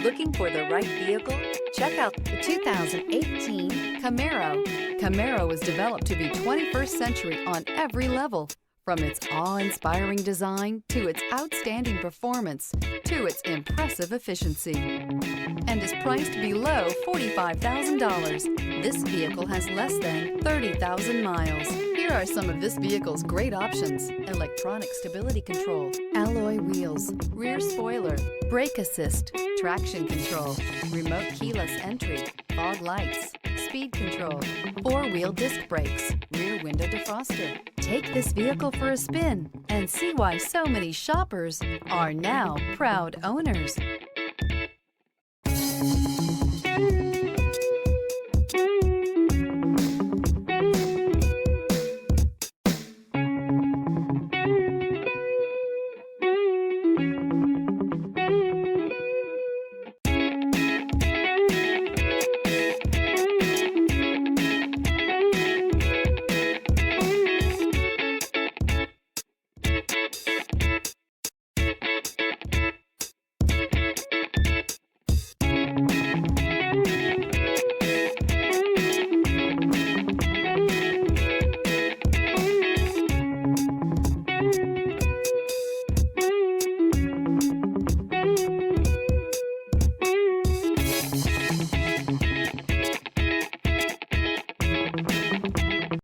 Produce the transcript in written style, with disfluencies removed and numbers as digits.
Looking for the right vehicle? Check out the 2018 Camaro. Camaro was developed to be 21st century on every level, from its awe-inspiring design to its outstanding performance to its impressive efficiency, and is priced below $45,000. This vehicle has less than 30,000 miles. Here are some of this vehicle's great options: electronic stability control, alloy wheels, rear spoiler, brake assist, traction control, remote keyless entry, fog lights, speed control, four-wheel disc brakes, rear window defroster. Take this vehicle for a spin and see why so many shoppers are now proud owners.